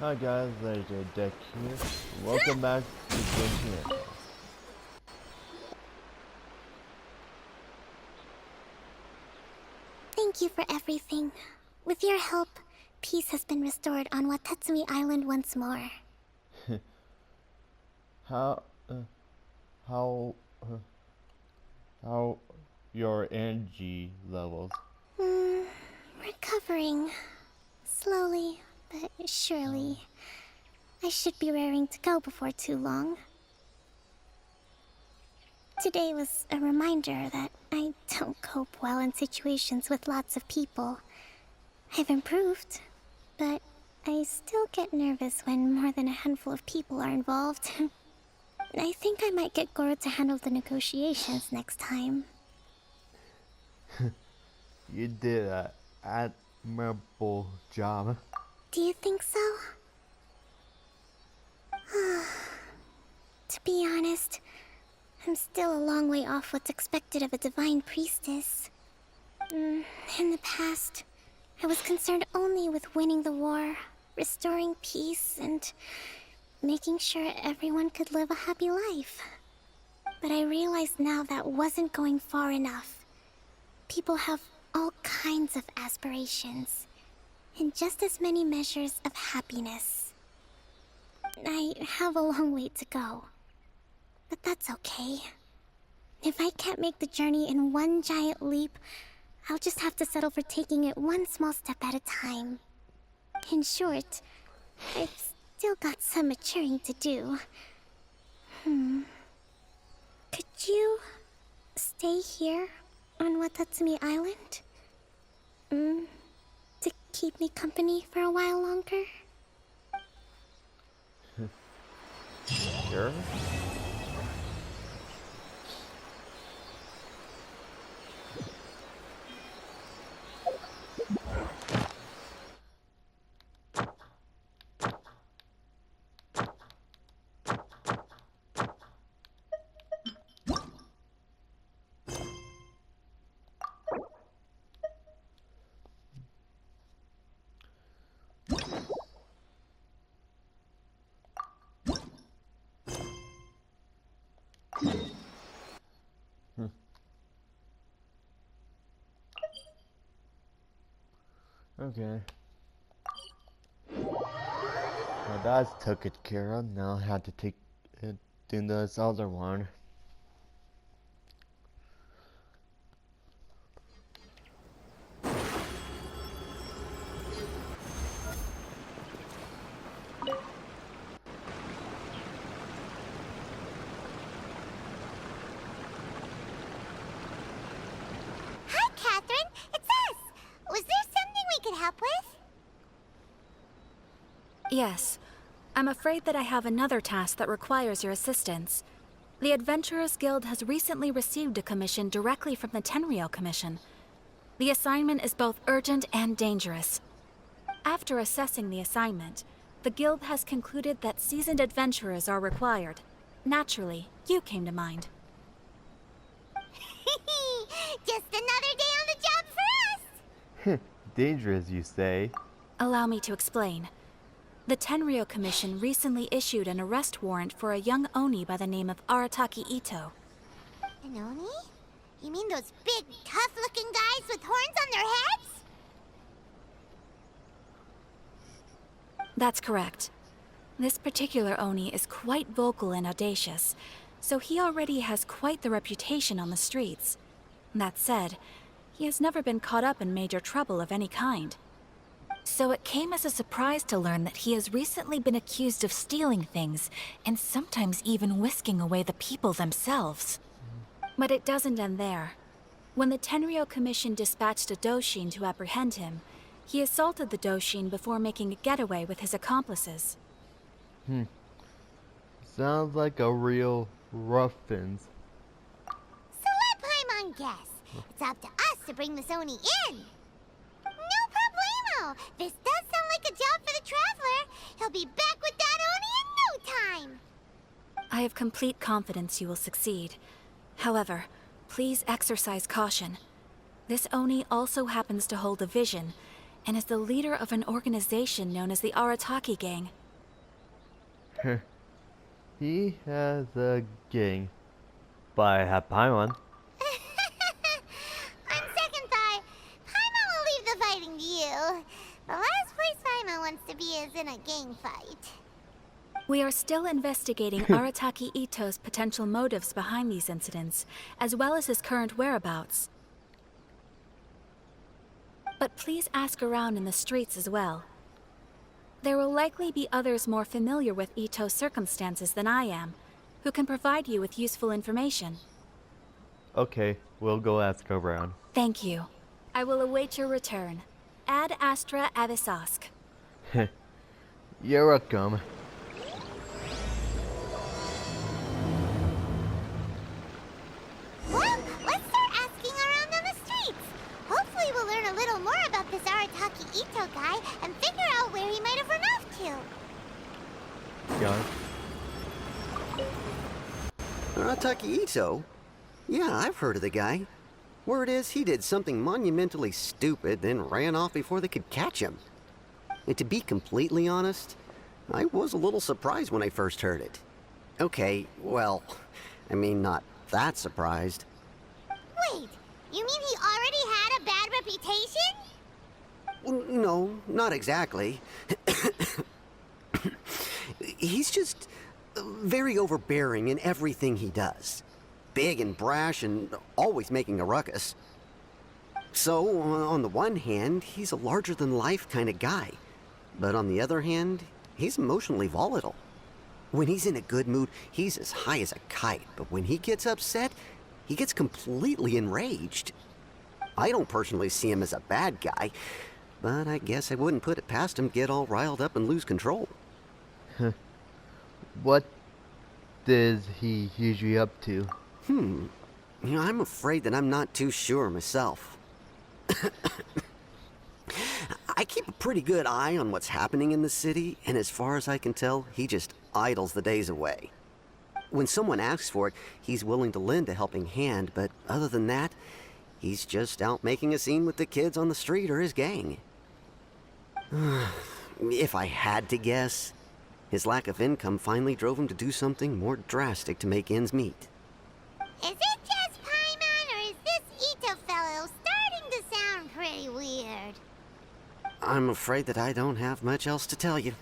Hi guys, Legendarydekker here. Welcome back to Genshin. Thank you for everything. With your help, peace has been restored on Watatsumi Island once more. How, how, how your energy levels? Recovering. Slowly, but surely. I should be raring to go before too long. Today was a reminder that I don't cope well in situations with lots of people. I've improved, but I still get nervous when more than a handful of people are involved. I think I might get Goro to handle the negotiations next time. You did an admirable job. Do you think so? To be honest, I'm still a long way off what's expected of a divine priestess. In the past, I was concerned only with winning the war, restoring peace, and making sure everyone could live a happy life. But I realized now that wasn't going far enough. People have all kinds of aspirations, and just as many measures of happiness. I have a long way to go, but that's okay. If I can't make the journey in one giant leap, I'll just have to settle for taking it one small step at a time. In short, I've still got some maturing to do. Could you stay here on Watatsumi Island? To keep me company for a while longer? Sure. Okay. Well, that's taken care of. Now I have to take it do this other one. Hi, Catherine! It's us! Was there something we could help with? Yes. I'm afraid that I have another task that requires your assistance. The Adventurers Guild has recently received a commission directly from the Tenryou Commission. The assignment is both urgent and dangerous. After assessing the assignment, the Guild has concluded that seasoned adventurers are required. Naturally, you came to mind. Just another day on the job for us! Dangerous, you say? Allow me to explain. The Tenryou Commission recently issued an arrest warrant for a young Oni by the name of Arataki Ito. An Oni? You mean those big, tough-looking guys with horns on their heads? That's correct. This particular Oni is quite vocal and audacious, so he already has quite the reputation on the streets. That said, he has never been caught up in major trouble of any kind. So it came as a surprise to learn that he has recently been accused of stealing things, and sometimes even whisking away the people themselves. But it doesn't end there. When the Tenryou Commission dispatched a Doshin to apprehend him, he assaulted the Doshin before making a getaway with his accomplices. Sounds like a real ruffins. So let Paimon guess. It's up to us to bring this Oni in. No problemo! This does sound like a job for the Traveler. He'll be back with that Oni in no time. I have complete confidence you will succeed. However, please exercise caution. This Oni also happens to hold a vision, and is the leader of an organization known as the Arataki Gang. He has a gang, but I have Paimon. On second thought, Paimon will leave the fighting to you. The last place Paimon wants to be is in a gang fight. We are still investigating Arataki Ito's potential motives behind these incidents, as well as his current whereabouts. But please ask around in the streets as well. There will likely be others more familiar with Ito's circumstances than I am, who can provide you with useful information. Okay, we'll go ask around. Thank you. I will await your return. Ad Astra Avisask. You're welcome. Well, let's start asking around on the streets. Hopefully we'll learn a little more about this Arataki Ito guy and figure out where he might have run off to. Yeah. Arataki Ito? Yeah, I've heard of the guy. Word is he did something monumentally stupid, then ran off before they could catch him. And to be completely honest, I was a little surprised when I first heard it. Okay, well, I mean, not that surprised. Wait, you mean he already had a bad reputation? No, not exactly. He's just very overbearing in everything he does. Big and brash and always making a ruckus. So, on the one hand, he's a larger-than-life kind of guy. But on the other hand, he's emotionally volatile. When he's in a good mood, he's as high as a kite. But when he gets upset, he gets completely enraged. I don't personally see him as a bad guy, but I guess I wouldn't put it past him to get all riled up and lose control. What is he usually up to? You know, I'm afraid that I'm not too sure myself. I keep a pretty good eye on what's happening in the city, and as far as I can tell, he just idles the days away. When someone asks for it, he's willing to lend a helping hand, but other than that, he's just out making a scene with the kids on the street or his gang. If I had to guess, his lack of income finally drove him to do something more drastic to make ends meet. Is it just Paimon, or is this Ito fellow starting to sound pretty weird? I'm afraid that I don't have much else to tell you.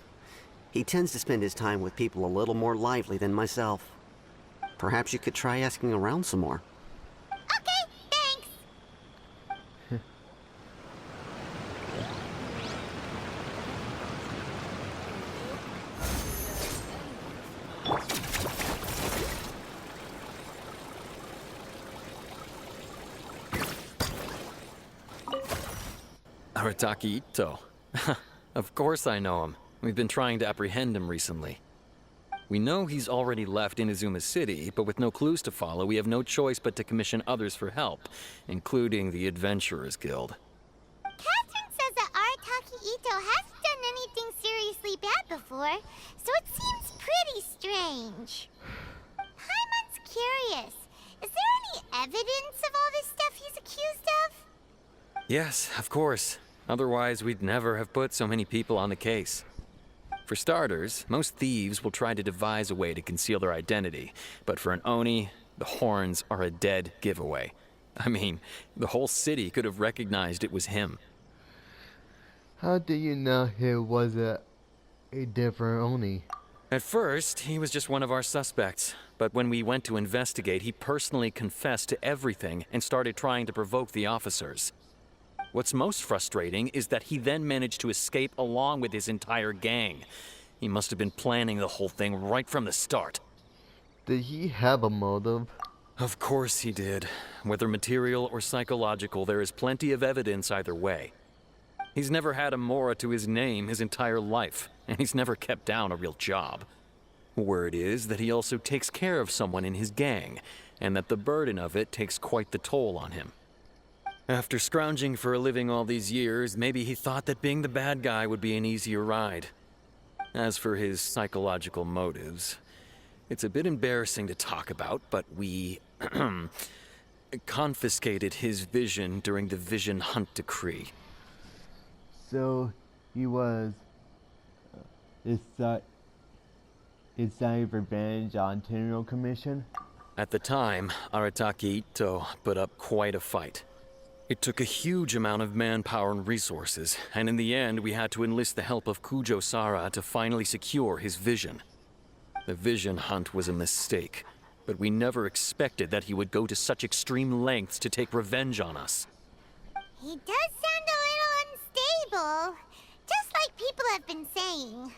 He tends to spend his time with people a little more lively than myself. Perhaps you could try asking around some more. Okay, thanks. Arataki Ito. Of course I know him. We've been trying to apprehend him recently. We know he's already left Inazuma City, but with no clues to follow, we have no choice but to commission others for help, including the Adventurers Guild. Catherine says that Arataki Ito hasn't done anything seriously bad before, so it seems pretty strange. Paimon's curious. Is there any evidence of all this stuff he's accused of? Yes, of course. Otherwise, we'd never have put so many people on the case. For starters, most thieves will try to devise a way to conceal their identity, but for an Oni, the horns are a dead giveaway. I mean, the whole city could have recognized it was him. How do you know he was a different Oni? At first, he was just one of our suspects, but when we went to investigate, he personally confessed to everything and started trying to provoke the officers. What's most frustrating is that he then managed to escape along with his entire gang. He must have been planning the whole thing right from the start. Did he have a motive? Of course he did. Whether material or psychological, there is plenty of evidence either way. He's never had a Mora to his name his entire life, and he's never kept down a real job. Word is that he also takes care of someone in his gang, and that the burden of it takes quite the toll on him. After scrounging for a living all these years, maybe he thought that being the bad guy would be an easier ride. As for his psychological motives, it's a bit embarrassing to talk about, but we confiscated his vision during the Vision Hunt Decree. So he was. Is that a revenge on Tenryou Commission? At the time, Arataki Ito put up quite a fight. It took a huge amount of manpower and resources, and in the end we had to enlist the help of Kujo Sara to finally secure his vision. The vision hunt was a mistake, but we never expected that he would go to such extreme lengths to take revenge on us. He does sound a little unstable, just like people have been saying.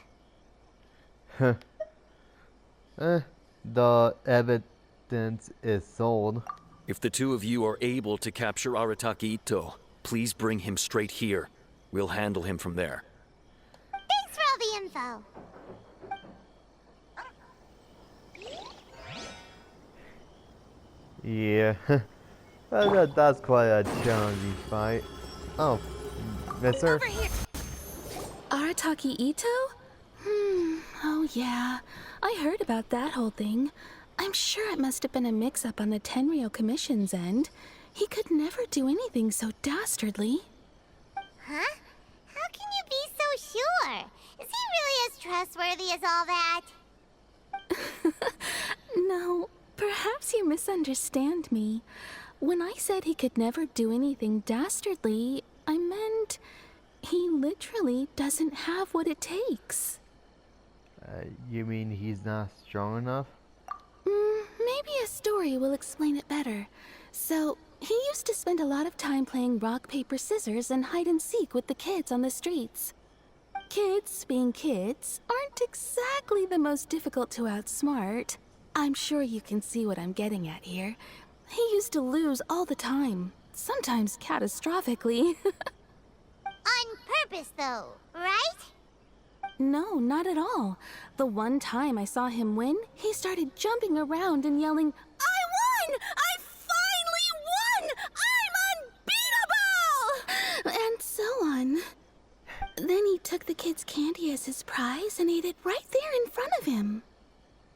The evidence is sold. If the two of you are able to capture Arataki Ito, please bring him straight here. We'll handle him from there. Thanks for all the info. Yeah, that's quite a challenging fight. Oh, mister? Over here. Arataki Ito? Oh yeah. I heard about that whole thing. I'm sure it must have been a mix-up on the Tenryou Commission's end. He could never do anything so dastardly. Huh? How can you be so sure? Is he really as trustworthy as all that? No, perhaps you misunderstand me. When I said he could never do anything dastardly, I meant he literally doesn't have what it takes. You mean he's not strong enough? Maybe a story will explain it better. So, he used to spend a lot of time playing rock, paper, scissors and hide and seek with the kids on the streets. Kids, being kids, aren't exactly the most difficult to outsmart. I'm sure you can see what I'm getting at here. He used to lose all the time, sometimes catastrophically. On purpose, though, right? No, not at all. The one time I saw him win, he started jumping around and yelling, "I won! I finally won! I'm unbeatable!" And so on. Then he took the kid's candy as his prize and ate it right there in front of him.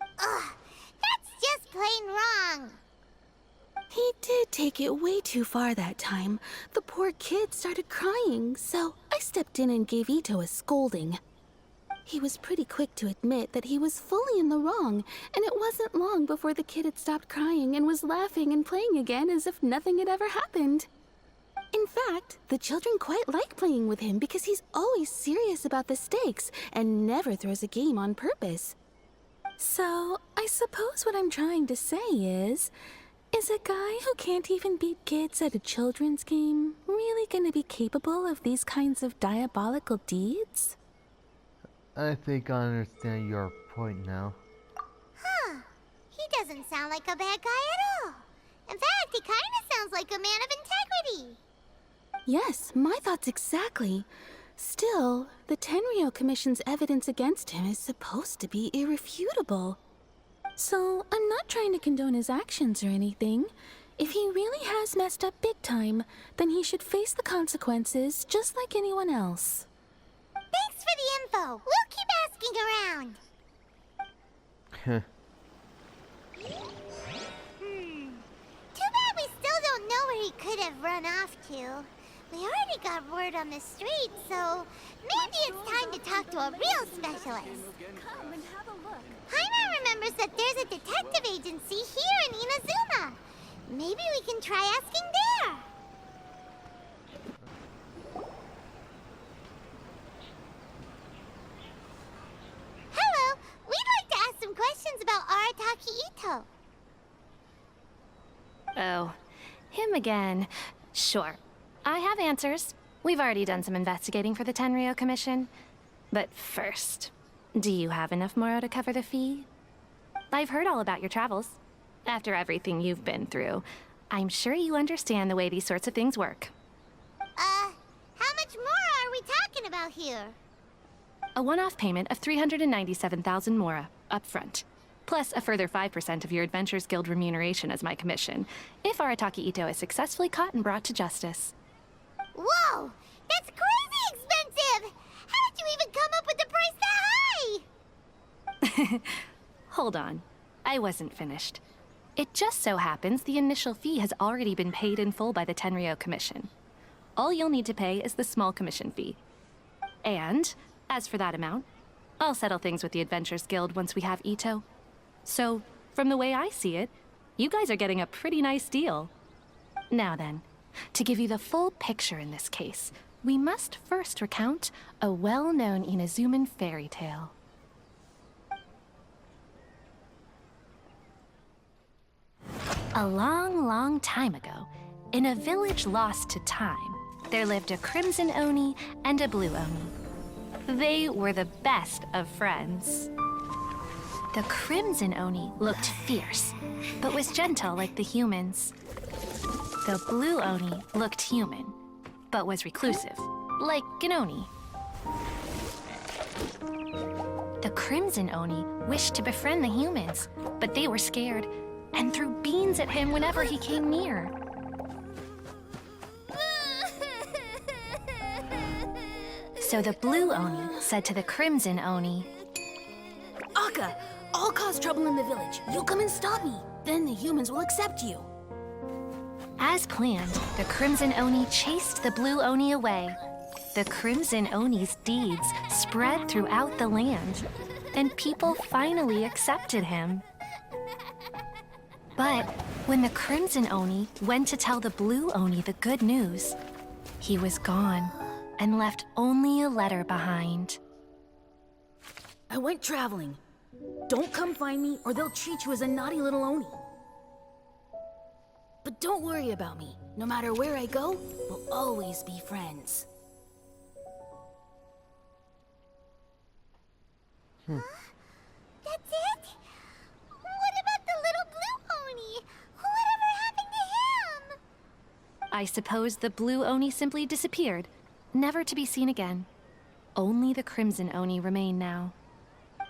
Ugh, that's just plain wrong. He did take it way too far that time. The poor kid started crying, so I stepped in and gave Ito a scolding. He was pretty quick to admit that he was fully in the wrong, and it wasn't long before the kid had stopped crying and was laughing and playing again as if nothing had ever happened. In fact, the children quite like playing with him because he's always serious about the stakes and never throws a game on purpose. So, I suppose what I'm trying to say is a guy who can't even beat kids at a children's game really gonna be capable of these kinds of diabolical deeds? I think I understand your point now. Huh. He doesn't sound like a bad guy at all. In fact, he kind of sounds like a man of integrity. Yes, my thoughts exactly. Still, the Tenryou Commission's evidence against him is supposed to be irrefutable. So, I'm not trying to condone his actions or anything. If he really has messed up big time, then he should face the consequences just like anyone else. Thanks for the info. We'll keep asking around. Too bad we still don't know where he could have run off to. We already got word on the street, so maybe it's time to talk to a real specialist. Come and have a look. Paimon remembers that there's a detective agency here in Inazuma. Maybe we can try asking there. Hello, we'd like to ask some questions about Arataki Ito. Oh, him again. Sure. I have answers. We've already done some investigating for the Tenryou Commission. But first, do you have enough Moro to cover the fee? I've heard all about your travels. After everything you've been through, I'm sure you understand the way these sorts of things work. How much more are we talking about here? A one-off payment of 397,000 Mora, up front. Plus a further 5% of your Adventures Guild remuneration as my commission, if Arataki Ito is successfully caught and brought to justice. Whoa! That's crazy expensive! How did you even come up with the price that high? Hold on. I wasn't finished. It just so happens the initial fee has already been paid in full by the Tenryou Commission. All you'll need to pay is the small commission fee. And, as for that amount, I'll settle things with the Adventurers Guild once we have Ito. So, from the way I see it, you guys are getting a pretty nice deal. Now then, to give you the full picture in this case, we must first recount a well-known Inazuman fairy tale. A long, long time ago, in a village lost to time, there lived a Crimson Oni and a Blue Oni. They were the best of friends. The Crimson Oni looked fierce, but was gentle like the humans. The Blue Oni looked human, but was reclusive, like an Oni. The Crimson Oni wished to befriend the humans, but they were scared and threw beans at him whenever he came near. So the Blue Oni said to the Crimson Oni, Akka, I'll cause trouble in the village. You come and stop me. Then the humans will accept you. As planned, the Crimson Oni chased the Blue Oni away. The Crimson Oni's deeds spread throughout the land, and people finally accepted him. But when the Crimson Oni went to tell the Blue Oni the good news, he was gone and left only a letter behind. I went traveling. Don't come find me or they'll treat you as a naughty little Oni. But don't worry about me. No matter where I go, we'll always be friends. That's it? What about the little Blue Oni? Whatever happened to him? I suppose the Blue Oni simply disappeared, never to be seen again. Only the Crimson Oni remain now. But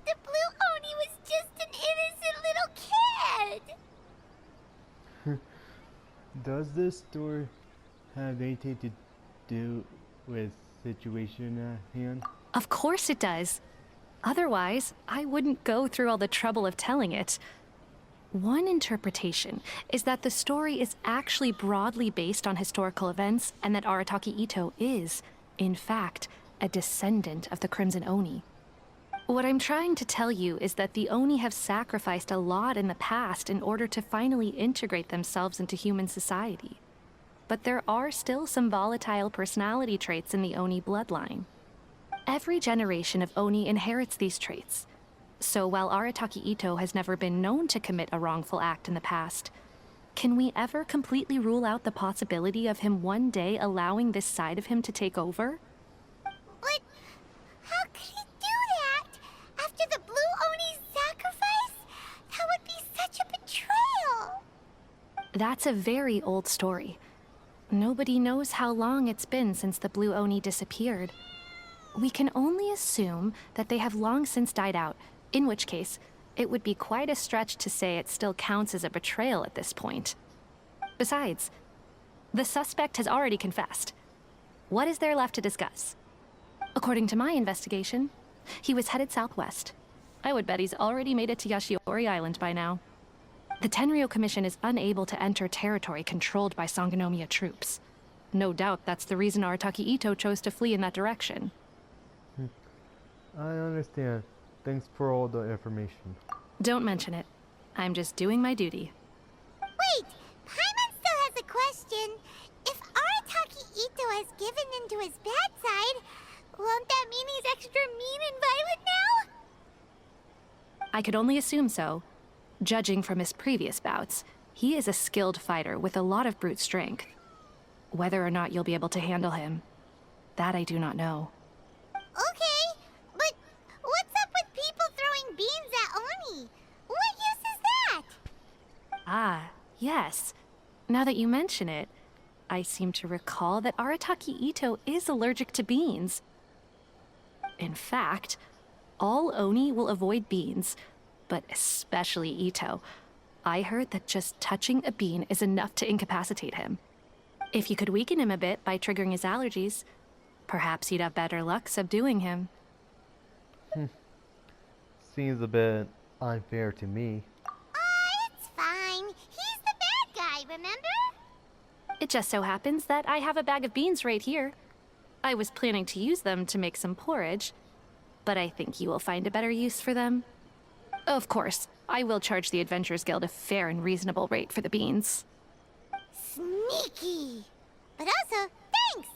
the Blue Oni was just an innocent little kid. Does this story have anything to do with situation at hand? Of course it does. Otherwise, I wouldn't go through all the trouble of telling it. One interpretation is that the story is actually broadly based on historical events and that Arataki Ito is, in fact, a descendant of the Crimson Oni. What I'm trying to tell you is that the Oni have sacrificed a lot in the past in order to finally integrate themselves into human society. But there are still some volatile personality traits in the Oni bloodline. Every generation of Oni inherits these traits. So while Arataki Ito has never been known to commit a wrongful act in the past, can we ever completely rule out the possibility of him one day allowing this side of him to take over? But how could he do that? After the Blue Oni's sacrifice? That would be such a betrayal. That's a very old story. Nobody knows how long it's been since the Blue Oni disappeared. We can only assume that they have long since died out, in which case, it would be quite a stretch to say it still counts as a betrayal at this point. Besides, the suspect has already confessed. What is there left to discuss? According to my investigation, he was headed southwest. I would bet he's already made it to Yashiori Island by now. The Tenryou Commission is unable to enter territory controlled by Sangonomiya troops. No doubt that's the reason Arataki Ito chose to flee in that direction. I understand. Thanks for all the information. Don't mention it. I'm just doing my duty. Wait, Paimon still has a question. If Arataki Ito has given in to his bad side, won't that mean he's extra mean and violent now? I could only assume so. Judging from his previous bouts, he is a skilled fighter with a lot of brute strength. Whether or not you'll be able to handle him, that I do not know. Okay, but what's up with people throwing beans at Oni? What use is that? Ah, yes. Now that you mention it, I seem to recall that Arataki Ito is allergic to beans. In fact, all Oni will avoid beans, but especially Ito. I heard that just touching a bean is enough to incapacitate him. If you could weaken him a bit by triggering his allergies, perhaps you'd have better luck subduing him. Seems a bit unfair to me. It's fine. He's the bad guy, remember? It just so happens that I have a bag of beans right here. I was planning to use them to make some porridge, but I think you will find a better use for them. Of course, I will charge the Adventurers Guild a fair and reasonable rate for the beans. Sneaky! But also, thanks!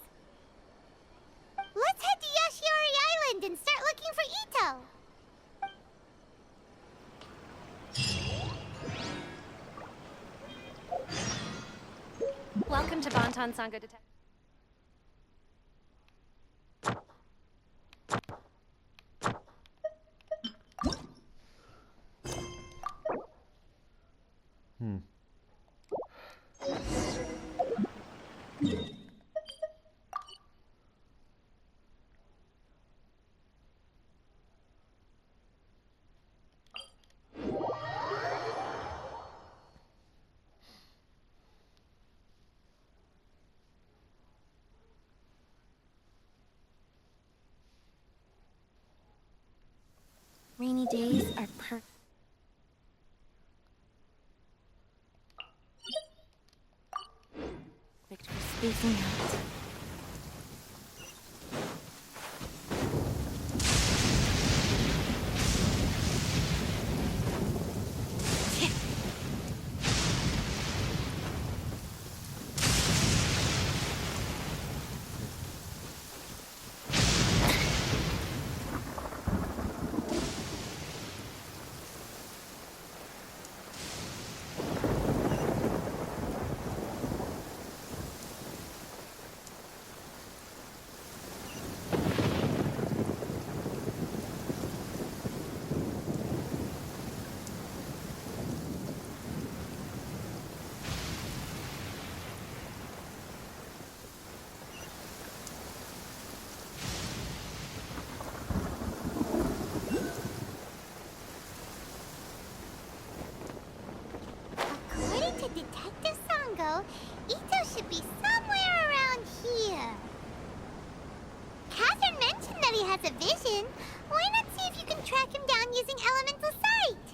Let's head to Yashiori Island and start looking for Ito! Welcome to Bonton Sango Detective. Rainy days are perfect for spacing out. According to Detective Sango, Ito should be somewhere around here. Catherine mentioned that he has a vision. Why not see if you can track him down using elemental sight?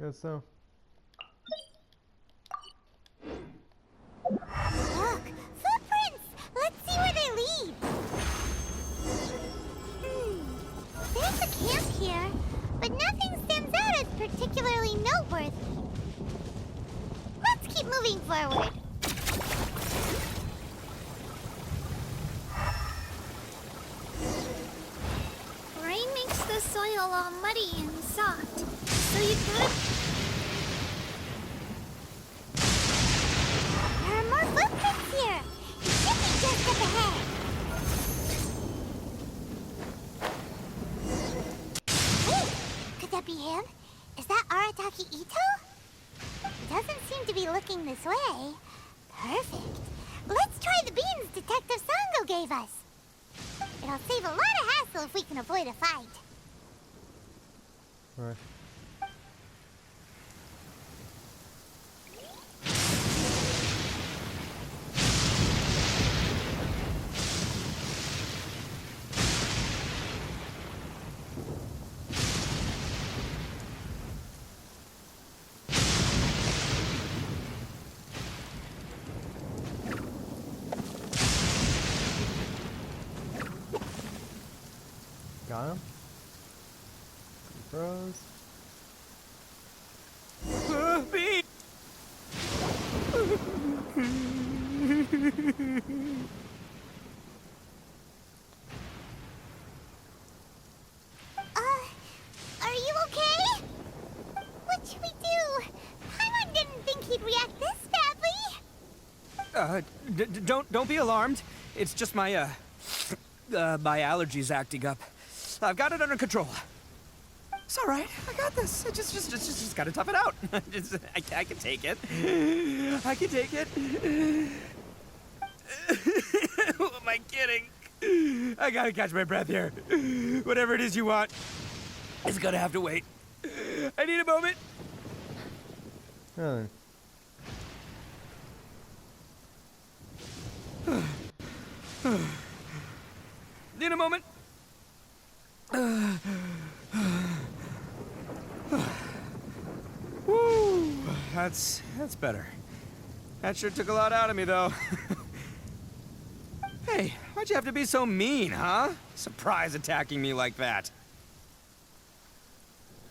Guess so. Look, footprints! Let's see where they lead. There's a camp here, but nothing stands out as particularly noteworthy. Let's keep moving forward. Rain makes the soil all muddy and soft, so you gotta... There are more footprints here! It should be just up ahead! Wait! Could that be him? Is that Arataki Ito? He doesn't seem to be looking this way. Perfect. Let's try the beans Detective Sango gave us. It'll save a lot of hassle if we can avoid a fight. Alright. Got him. He froze. Are you okay? What should we do? Paimon didn't think he'd react this badly. Don't be alarmed. It's just my my allergies acting up. I've got it under control. It's all right. I got this. I just gotta tough it out. I can take it. I can take it. Who am I kidding? I gotta catch my breath here. Whatever it is you want, it's gonna have to wait. I need a moment. Really? Need a moment. Woo, that's better. That sure took a lot out of me, though. Hey, why'd you have to be so mean, huh? Surprise attacking me like that.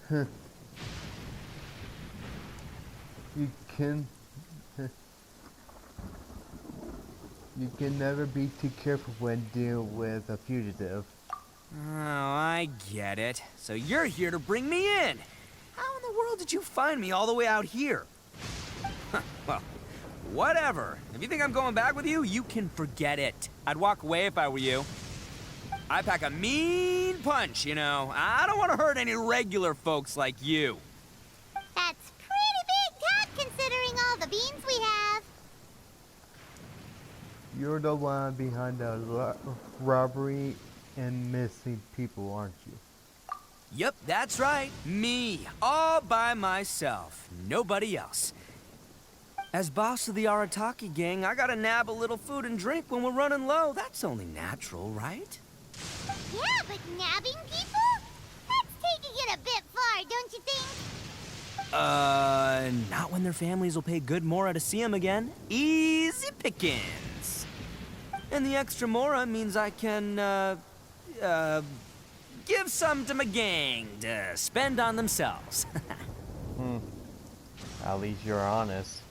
You can... You can never be too careful when dealing with a fugitive. Oh, I get it. So you're here to bring me in. How in the world did you find me all the way out here? Well, whatever. If you think I'm going back with you, you can forget it. I'd walk away if I were you. I pack a mean punch, you know. I don't want to hurt any regular folks like you. That's pretty big talk considering all the beans we have. You're the one behind the robbery and missing people, aren't you? Yep, that's right. Me. All by myself. Nobody else. As boss of the Arataki gang, I gotta nab a little food and drink when we're running low. That's only natural, right? Yeah, but nabbing people? That's taking it a bit far, don't you think? Not when their families will pay good mora to see them again. Easy pickings. And the extra mora means I can, give some to my gang to spend on themselves. At least you're honest.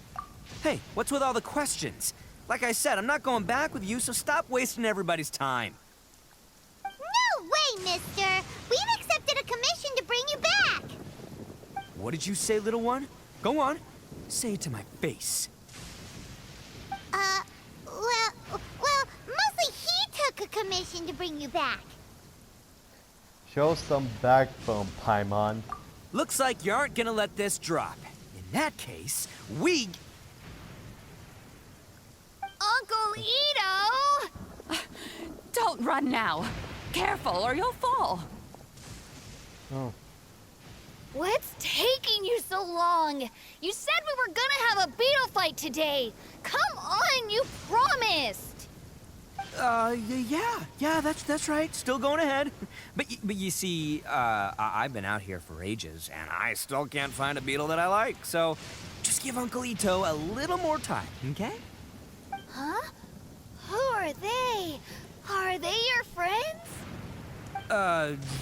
Hey, what's with all the questions? Like I said, I'm not going back with you, so stop wasting everybody's time. No way, mister! We've accepted a commission to bring you back! What did you say, little one? Go on. Say it to my face. Well, mostly he took a commission to bring you back. Show some backbone, Paimon. Looks like you aren't gonna let this drop. In that case, we... Uncle Ito! Don't run now. Careful or you'll fall. Oh. What's taking you so long? You said we were gonna have a beetle fight today. Come on, you promised. Yeah, that's right. Still going ahead. But you see, I've been out here for ages, and I still can't find a beetle that I like. So, just give Uncle Ito a little more time, okay? Huh? Who are they? Are they your friends?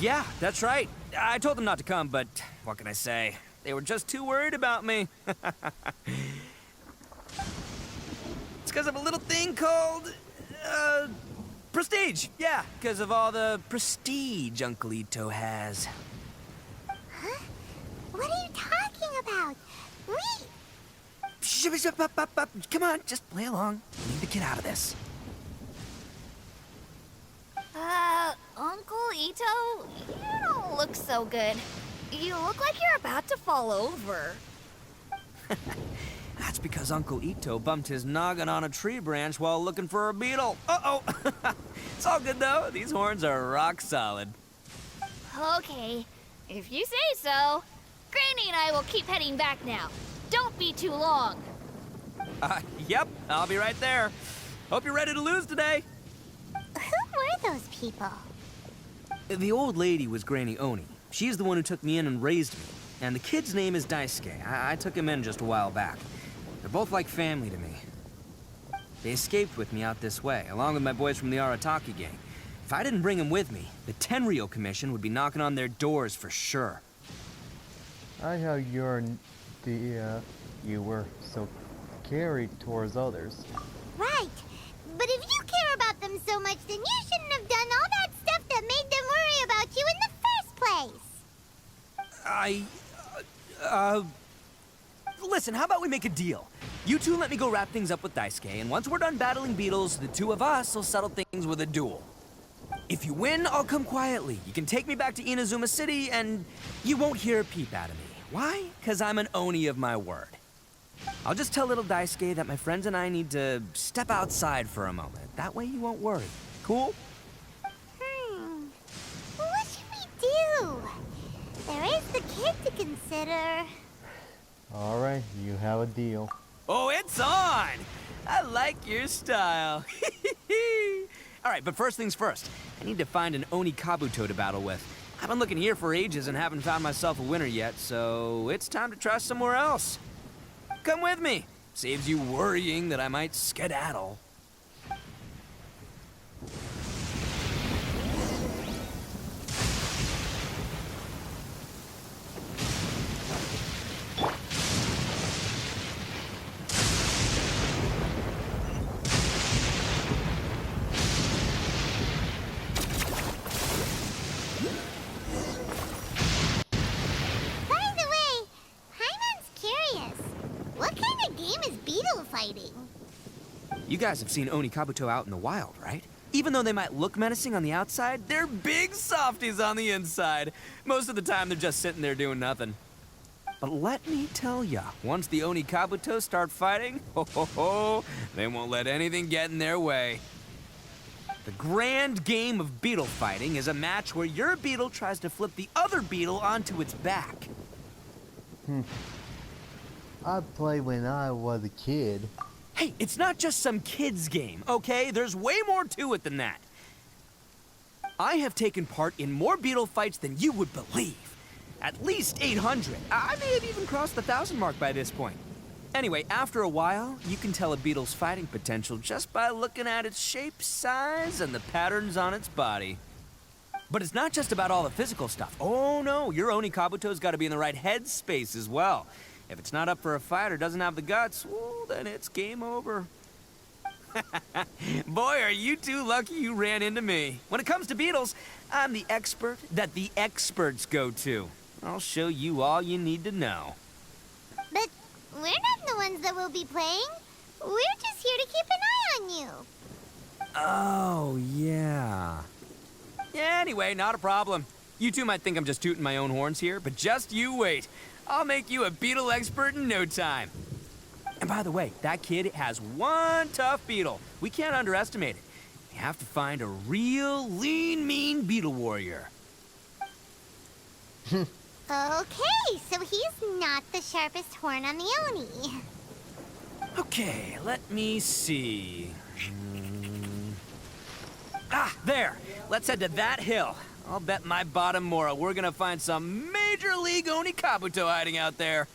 Yeah, that's right. I told them not to come, but what can I say? They were just too worried about me. It's because of a little thing called, prestige. Yeah, because of all the prestige Uncle Ito has. Huh? What are you talking about? Come on, just play along. We need to get out of this. Uncle Ito, you don't look so good. You look like you're about to fall over. That's because Uncle Ito bumped his noggin on a tree branch while looking for a beetle. Uh-oh! It's all good, though. These horns are rock solid. Okay, if you say so. Granny and I will keep heading back now. Don't be too long. Yep, I'll be right there. Hope you're ready to lose today. Who were those people? The old lady was Granny Oni. She's the one who took me in and raised me. And the kid's name is Daisuke. I took him in just a while back. They're both like family to me. They escaped with me out this way, along with my boys from the Arataki gang. If I didn't bring them with me, the Tenryou Commission would be knocking on their doors for sure. I know you were so carried towards others. Right. But if you care about them so much, then you shouldn't have done all that stuff that made them worry about you in the first place. Listen, how about we make a deal? You two let me go wrap things up with Daisuke, and once we're done battling beetles, the two of us will settle things with a duel. If you win, I'll come quietly. You can take me back to Inazuma City, and you won't hear a peep out of me. Why? Because I'm an Oni of my word. I'll just tell little Daisuke that my friends and I need to step outside for a moment. That way you won't worry. Cool? What should we do? There is the kid to consider. Alright, you have a deal. Oh, it's on! I like your style. Alright, but first things first. I need to find an Oni Kabuto to battle with. I've been looking here for ages and haven't found myself a winner yet, so it's time to try somewhere else. Come with me. Saves you worrying that I might skedaddle. By the way, Paimon's curious. What kind of game is beetle fighting? You guys have seen Oni Kabuto out in the wild, right? Even though they might look menacing on the outside, they're big softies on the inside. Most of the time, they're just sitting there doing nothing. But let me tell ya, once the Oni Kabuto start fighting, they won't let anything get in their way. The grand game of beetle fighting is a match where your beetle tries to flip the other beetle onto its back. I played when I was a kid. Hey, it's not just some kid's game, okay? There's way more to it than that. I have taken part in more beetle fights than you would believe. At least 800. I may have even crossed the 1,000 mark by this point. Anyway, after a while, you can tell a beetle's fighting potential just by looking at its shape, size, and the patterns on its body. But it's not just about all the physical stuff. Oh no, your Oni Kabuto's got to be in the right headspace as well. If it's not up for a fight or doesn't have the guts, well, then it's game over. Boy, are you two lucky you ran into me. When it comes to beetles, I'm the expert that the experts go to. I'll show you all you need to know. But we're not the ones that will be playing. We're just here to keep an eye on you. Oh, yeah. Yeah, anyway, not a problem. You two might think I'm just tooting my own horns here, but just you wait. I'll make you a beetle expert in no time. And by the way, that kid has one tough beetle. We can't underestimate it. We have to find a real lean, mean beetle warrior. Okay, so he's not the sharpest horn on the Oni. Okay, let me see. Ah, there! Let's head to that hill. I'll bet my bottom Mora we're gonna find some Major League Oni Kabuto hiding out there.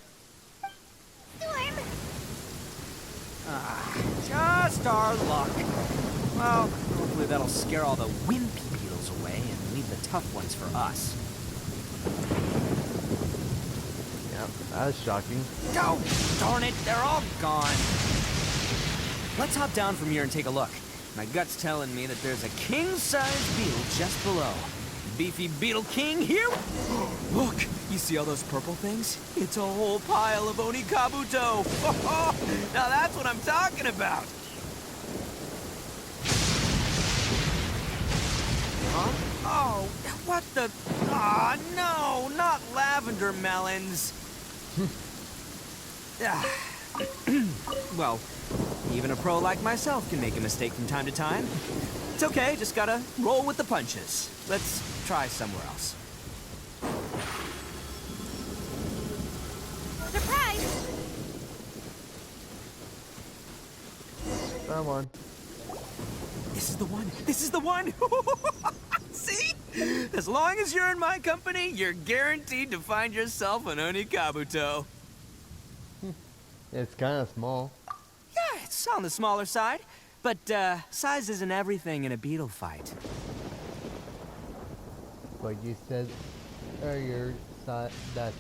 Storm! Just our luck. Well, hopefully that'll scare all the wimpy beetles away and leave the tough ones for us. Yeah, that was shocking. Oh, darn it, they're all gone. Let's hop down from here and take a look. My gut's telling me that there's a king-sized beetle just below. Beefy Beetle King here. Look, you see all those purple things? It's a whole pile of Oni Kabuto. Now that's what I'm talking about. Huh? Oh, what the? Ah, no, not lavender melons. Well, even a pro like myself can make a mistake from time to time. It's okay, just gotta roll with the punches. Let's try somewhere else. Surprise! Come on. This is the one! This is the one! See? As long as you're in my company, you're guaranteed to find yourself an Oni Kabuto. It's kind of small. Yeah, it's on the smaller side. But, size isn't everything in a beetle fight. But you said earlier that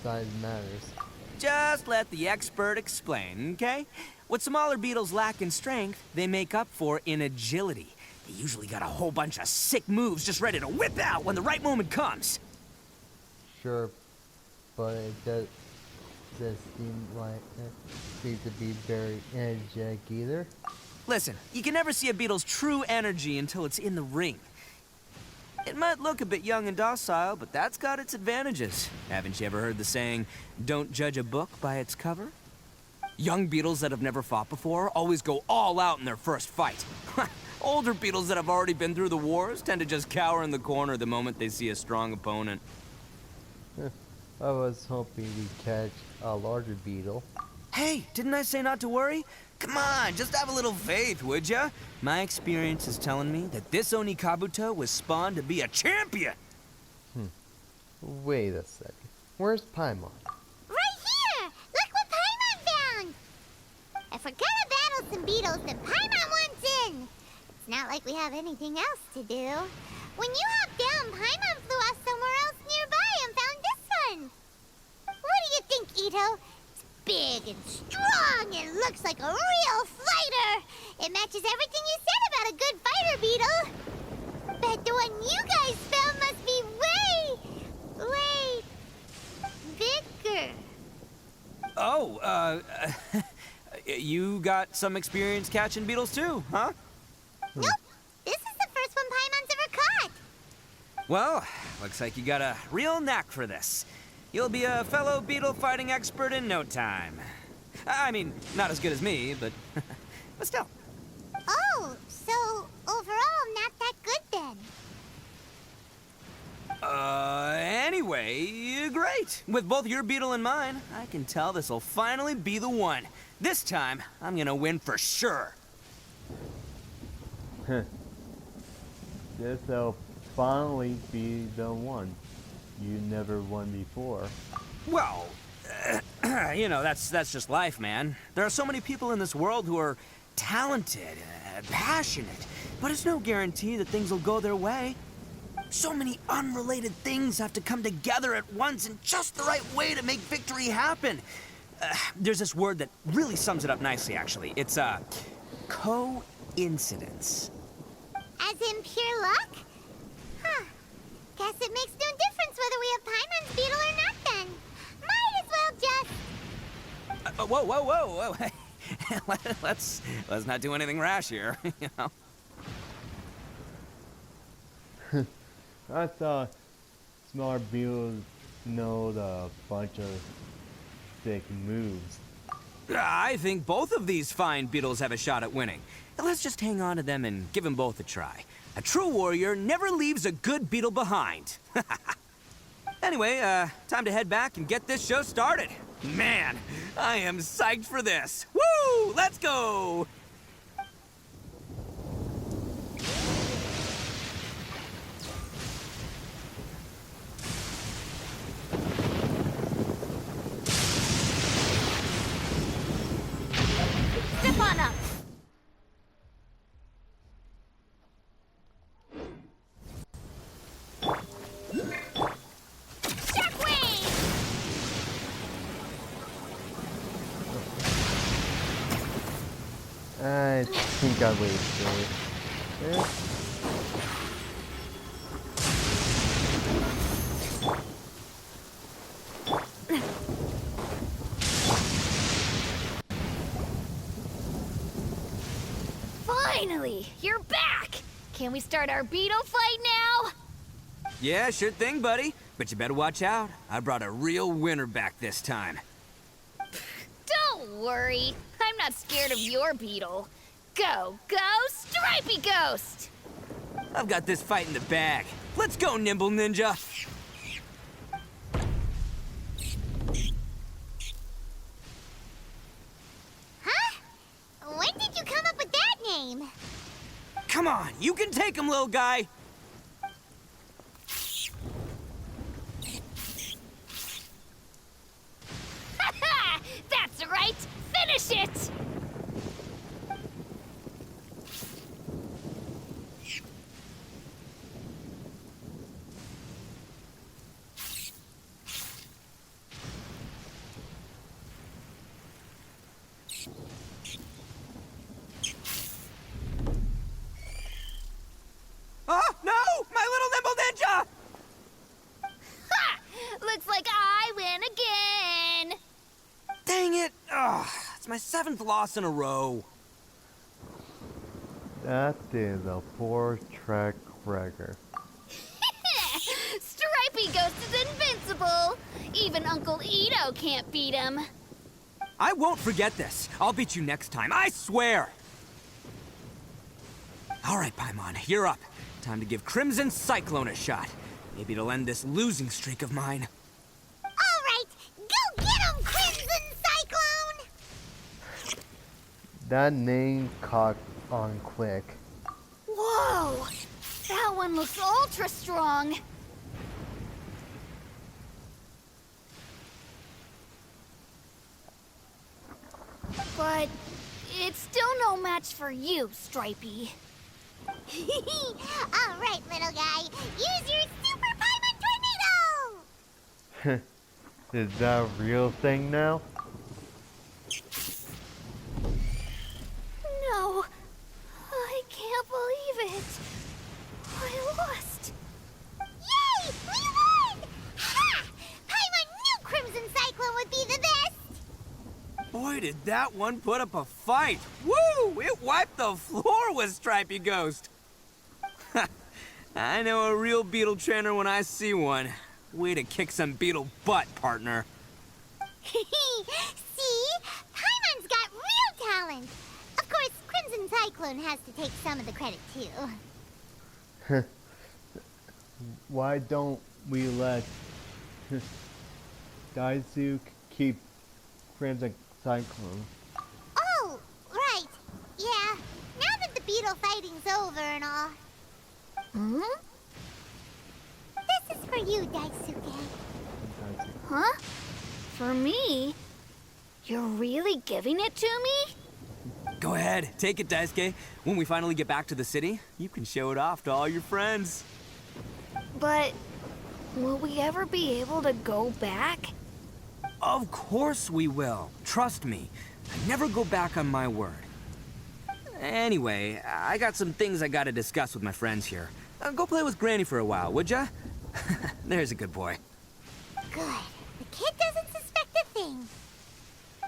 size matters. Just let the expert explain, okay? What smaller beetles lack in strength, they make up for in agility. They usually got a whole bunch of sick moves just ready to whip out when the right moment comes. Sure, but it doesn't seem like it seems to be very energetic either. Listen, you can never see a beetle's true energy until it's in the ring. It might look a bit young and docile, but that's got its advantages. Haven't you ever heard the saying, don't judge a book by its cover? Young beetles that have never fought before always go all out in their first fight. Older beetles that have already been through the wars tend to just cower in the corner the moment they see a strong opponent. I was hoping we'd catch a larger beetle. Hey, didn't I say not to worry? Come on, just have a little faith, would ya? My experience is telling me that this Oni Kabuto was spawned to be a champion. Wait a second. Where's Paimon? Right here! Look what Paimon found! A if we're gonna battle some beetles, then Paimon wants in! It's not like we have anything else to do. When you hopped down, Paimon flew off somewhere else nearby and found this one. What do you think, Ito? It's big and strong and looks like a real fighter. It matches everything you said about a good fighter beetle. Bet the one you guys found must be way bigger. Oh, you got some experience catching beetles too, huh? Nope. This is the first one Paimon's ever caught. Well, looks like you got a real knack for this. You'll be a fellow beetle fighting expert in no time. I mean, not as good as me, but but still. Oh, so overall not that good then. Anyway, great. With both your beetle and mine, I can tell this'll finally be the one. This time, I'm gonna win for sure. This'll finally be the one. You never won before. Well, you know, that's just life, man. There are so many people in this world who are talented, passionate, but it's no guarantee that things will go their way. So many unrelated things have to come together at once in just the right way to make victory happen. There's this word that really sums it up nicely, actually. It's, coincidence. As in pure luck? Huh. Guess it makes no difference whether we have Paimon's beetle or not then. Might as well just... Whoa. let's not do anything rash here, you know? I thought smart beetles know a bunch of sick moves. I think both of these fine beetles have a shot at winning. Let's just hang on to them and give them both a try. A true warrior never leaves a good beetle behind. Anyway, time to head back and get this show started. Man, I am psyched for this. Woo! Let's go! Step on up. I think I wasted it. Yeah. Finally, you're back. Can we start our beetle fight now? Yeah, sure thing, buddy. But you better watch out. I brought a real winner back this time. Don't worry. I'm not scared of your beetle. Go, Stripey Ghost! I've got this fight in the bag. Let's go, Nimble Ninja! Huh? When did you come up with that name? Come on, you can take him, little guy! That's right! Finish it! Oh, no! My little Nimble Ninja! Ha! Looks like I win again! Dang it! Ugh, it's my 7th loss in a row. That is a 4-track record. Stripey Ghost is invincible! Even Uncle Ito can't beat him. I won't forget this. I'll beat you next time, I swear! All right, Paimon, you're up. Time to give Crimson Cyclone a shot. Maybe it'll end this losing streak of mine. All right, go get him, Crimson Cyclone! That name caught on quick. Whoa! That one looks ultra strong. But It's still no match for you, Stripey. All right, little guy. Use your Super Paimon Tornado! Is that a real thing now? No. I can't believe it. I lost. Yay! We won! Ha! Paimon knew Crimson Cyclone would be the best! Boy, did that one put up a fight. Woo! It wiped the floor with Stripey Ghost. I know a real beetle trainer when I see one. Way to kick some beetle butt, partner. See? Paimon's got real talent! Of course, Crimson Cyclone has to take some of the credit, too. Why don't we let Daisuke keep Crimson Cyclone? Oh, right. Yeah, now that the beetle fighting's over and all. Hmm? This is for you, Daisuke. Huh? For me? You're really giving it to me? Go ahead, take it, Daisuke. When we finally get back to the city, you can show it off to all your friends. But will we ever be able to go back? Of course we will. Trust me. I never go back on my word. Anyway, I got some things I gotta discuss with my friends here. Go play with Granny for a while, would ya? There's a good boy. Good. The kid doesn't suspect a thing.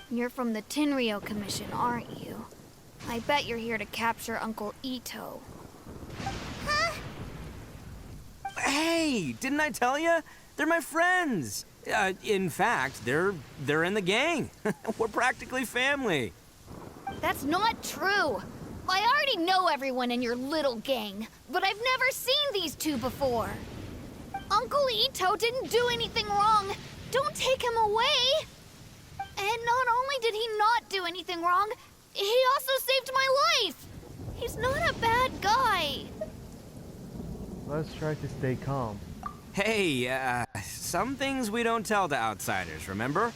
You're from the Tenryou Commission, aren't you? I bet you're here to capture Uncle Ito. Huh? Hey, didn't I tell you? They're my friends. In fact, they're in the gang. We're practically family. That's not true. I already know everyone in your little gang, but I've never seen these two before. Uncle Ito didn't do anything wrong. Don't take him away. And not only did he not do anything wrong, he also saved my life. He's not a bad guy. Let's try to stay calm. Hey, some things we don't tell to outsiders, remember?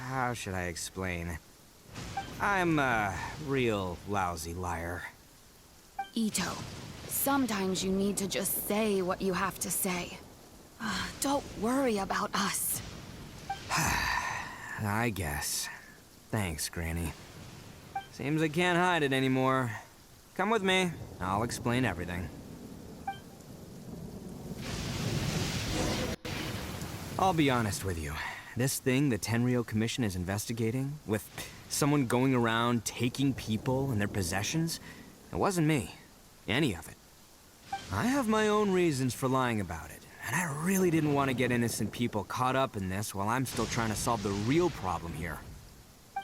How should I explain? I'm a real lousy liar. Ito, sometimes you need to just say what you have to say. Don't worry about us. I guess. Thanks, Granny. Seems I can't hide it anymore. Come with me. I'll explain everything. I'll be honest with you. This thing the Tenryou Commission is investigating, with someone going around taking people and their possessions, it wasn't me. Any of it. I have my own reasons for lying about it, and I really didn't want to get innocent people caught up in this while I'm still trying to solve the real problem here.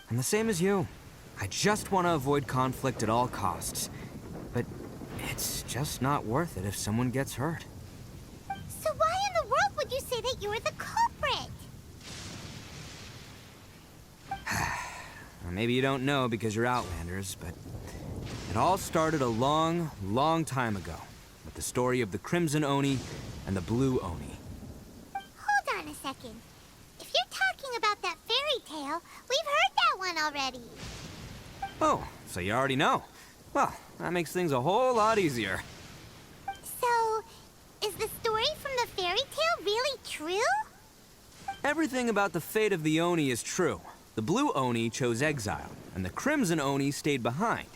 I'm the same as you. I just want to avoid conflict at all costs. But it's just not worth it if someone gets hurt. So why in the world would you say that you were the culprit? Well, maybe you don't know because you're Outlanders, but it all started a long, long time ago with the story of the Crimson Oni and the Blue Oni. Hold on a second. If you're talking about that fairy tale, we've heard that one already. Oh, so you already know. Well, that makes things a whole lot easier. So, is the story from the fairy tale really true? Everything about the fate of the Oni is true. The Blue Oni chose exile, and the Crimson Oni stayed behind.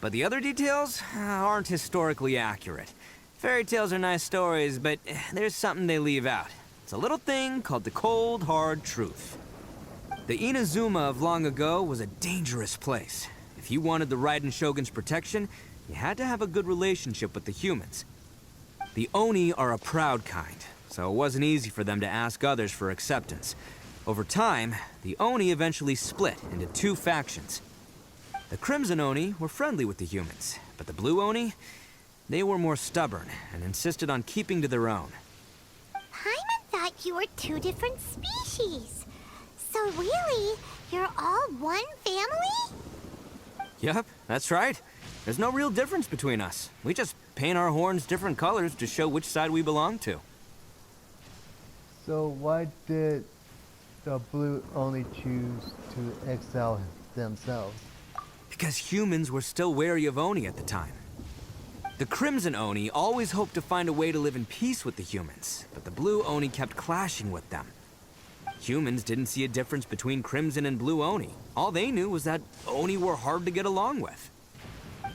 But the other details aren't historically accurate. Fairy tales are nice stories, but there's something they leave out. It's a little thing called the cold, hard truth. The Inazuma of long ago was a dangerous place. If you wanted the Raiden Shogun's protection, you had to have a good relationship with the humans. The Oni are a proud kind, so it wasn't easy for them to ask others for acceptance. Over time, the Oni eventually split into two factions. The Crimson Oni were friendly with the humans, but the Blue Oni, they were more stubborn and insisted on keeping to their own. Paimon thought you were two different species. So really, you're all one family? Yep, that's right. There's no real difference between us. We just paint our horns different colors to show which side we belong to. So why did the blue only choose to exile themselves? Because humans were still wary of Oni at the time. The Crimson Oni always hoped to find a way to live in peace with the humans, but the Blue Oni kept clashing with them. Humans didn't see a difference between Crimson and Blue Oni. All they knew was that Oni were hard to get along with.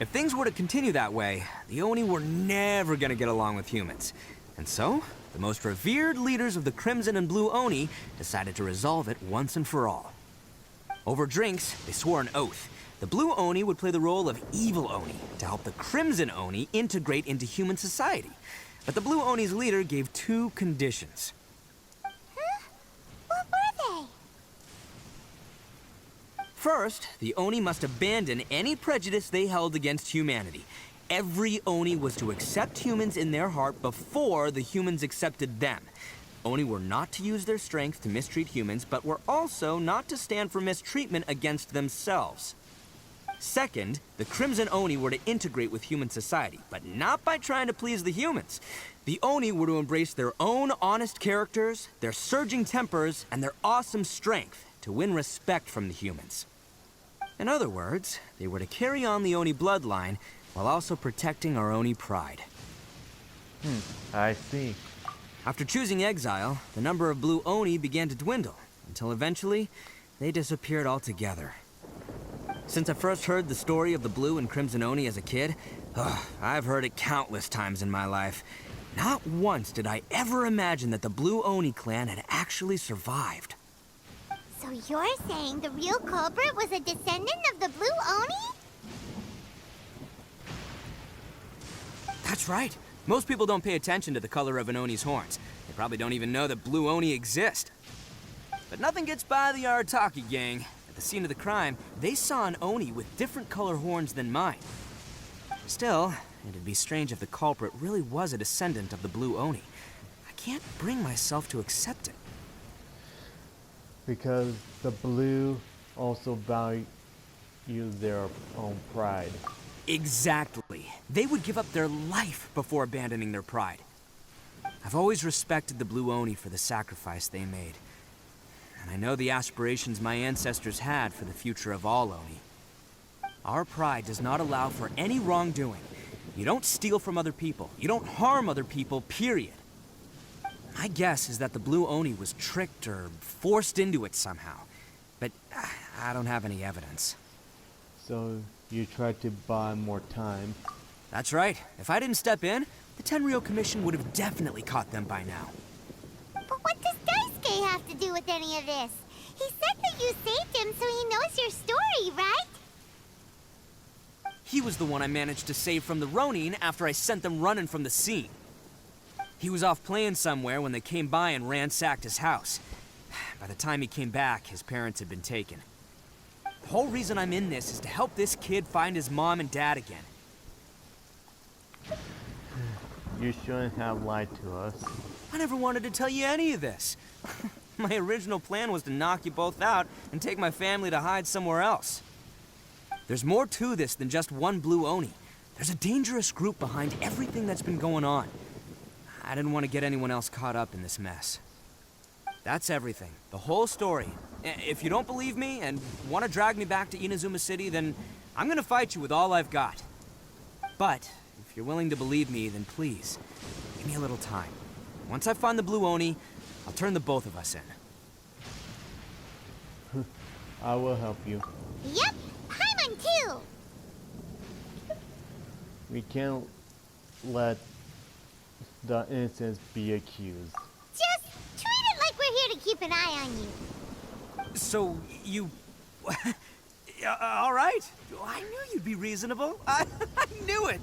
If things were to continue that way, the Oni were never gonna get along with humans. And so, the most revered leaders of the Crimson and Blue Oni decided to resolve it once and for all. Over drinks, they swore an oath. The Blue Oni would play the role of evil Oni to help the Crimson Oni integrate into human society. But the Blue Oni's leader gave 2 conditions. Huh? What were they? First, the Oni must abandon any prejudice they held against humanity. Every Oni was to accept humans in their heart before the humans accepted them. Oni were not to use their strength to mistreat humans, but were also not to stand for mistreatment against themselves. Second, the Crimson Oni were to integrate with human society, but not by trying to please the humans. The Oni were to embrace their own honest characters, their surging tempers, and their awesome strength to win respect from the humans. In other words, they were to carry on the Oni bloodline while also protecting our Oni pride. I see. After choosing exile, the number of Blue Oni began to dwindle, until eventually, they disappeared altogether. Since I first heard the story of the Blue and Crimson Oni as a kid, I've heard it countless times in my life. Not once did I ever imagine that the Blue Oni clan had actually survived. So you're saying the real culprit was a descendant of the Blue Oni? That's right. Most people don't pay attention to the color of an Oni's horns. They probably don't even know that Blue Oni exist. But nothing gets by the Arataki gang. At the scene of the crime, they saw an Oni with different color horns than mine. Still, it'd be strange if the culprit really was a descendant of the Blue Oni. I can't bring myself to accept it. Because the blue also value their own pride. Exactly. They would give up their life before abandoning their pride. I've always respected the Blue Oni for the sacrifice they made. And I know the aspirations my ancestors had for the future of all Oni. Our pride does not allow for any wrongdoing. You don't steal from other people. You don't harm other people, period. My guess is that the Blue Oni was tricked or forced into it somehow. But I don't have any evidence. So you tried to buy more time. That's right. If I didn't step in, the Tenryou Commission would have definitely caught them by now. But what does Daisuke have to do with any of this? He said that you saved him so he knows your story, right? He was the one I managed to save from the Ronin after I sent them running from the scene. He was off playing somewhere when they came by and ransacked his house. By the time he came back, his parents had been taken. The whole reason I'm in this is to help this kid find his mom and dad again. You shouldn't have lied to us. I never wanted to tell you any of this. My original plan was to knock you both out and take my family to hide somewhere else. There's more to this than just one Blue Oni. There's a dangerous group behind everything that's been going on. I didn't want to get anyone else caught up in this mess. That's everything. The whole story. If you don't believe me and want to drag me back to Inazuma City, then I'm gonna fight you with all I've got. But if you're willing to believe me, then please, give me a little time. Once I find the Blue Oni, I'll turn the both of us in. I will help you. Yep, Paimon too! We can't let the innocents be accused. Just treat it like we're here to keep an eye on you. So, you... all right. I knew you'd be reasonable. I knew it.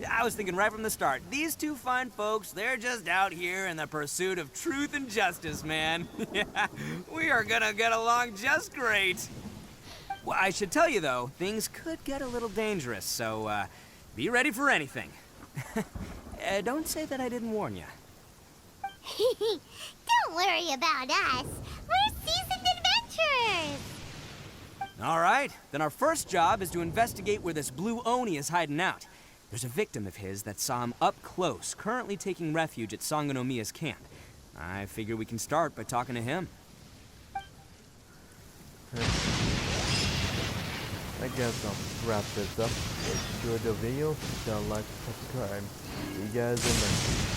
I was thinking right from the start. These two fine folks, they're just out here in the pursuit of truth and justice, man. Yeah, we are gonna get along just great. Well, I should tell you, though, things could get a little dangerous, so, be ready for anything. Don't say that I didn't warn you. Don't worry about us. We're seasoned adventurers. All right, then our first job is to investigate where this Blue Oni is hiding out. There's a victim of his that saw him up close, currently taking refuge at Sangonomiya's camp. I figure we can start by talking to him. guess I'll wrap this up. If you enjoyed the video, hit that like, subscribe. See you guys in the next.